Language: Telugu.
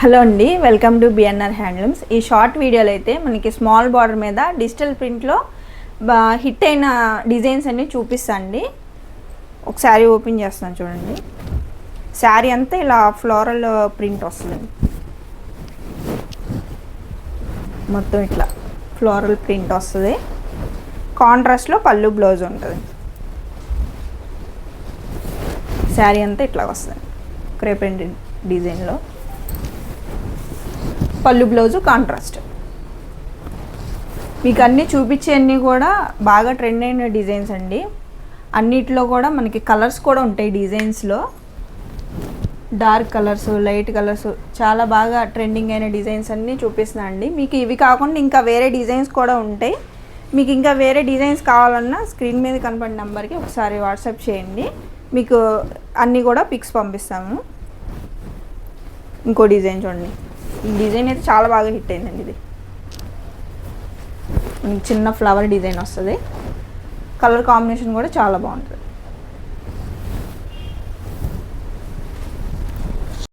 హలో అండి, వెల్కమ్ టు బిఎన్ఆర్ హ్యాండ్లూమ్స్. ఈ షార్ట్ వీడియోలో అయితే మనకి స్మాల్ బార్డర్ మీద డిజిటల్ ప్రింట్లో హిట్ అయిన డిజైన్స్ అన్నీ చూపిస్తాండి. ఒక శారీ ఓపెన్ చేస్తున్నాను చూడండి. శారీ అంతా ఇలా ఫ్లోరల్ ప్రింట్ వస్తుందండి. మొత్తం ఇట్లా ఫ్లోరల్ ప్రింట్ వస్తుంది. కాంట్రాస్ట్లో పళ్ళు బ్లౌజ్ ఉంటుంది. శారీ అంతా ఇట్లా వస్తుంది క్రేప్ ప్రింట్ డిజైన్లో. పళ్ళు బ్లౌజు కాంట్రాస్ట్. మీకు అన్నీ చూపించేవన్నీ కూడా బాగా ట్రెండ్ అయిన డిజైన్స్ అండి. అన్నిట్లో కూడా మనకి కలర్స్ కూడా ఉంటాయి డిజైన్స్లో. డార్క్ కలర్స్, లైట్ కలర్స్, చాలా బాగా ట్రెండింగ్ అయిన డిజైన్స్ అన్నీ చూపిస్తున్నా అండి. మీకు ఇవి కాకుండా ఇంకా వేరే డిజైన్స్ కూడా ఉంటాయి. మీకు ఇంకా వేరే డిజైన్స్ కావాలన్నా స్క్రీన్ మీద కనపడిన నెంబర్కి ఒకసారి వాట్సాప్ చేయండి. మీకు అన్నీ కూడా పిక్స్ పంపిస్తాము. ఇంకో డిజైన్ చూడండి. ఈ డిజైన్ అయితే చాలా బాగా హిట్ అయిందండి. ఇది చిన్న ఫ్లవర్ డిజైన్ వస్తుంది. కలర్ కాంబినేషన్ కూడా చాలా బాగుంటుంది.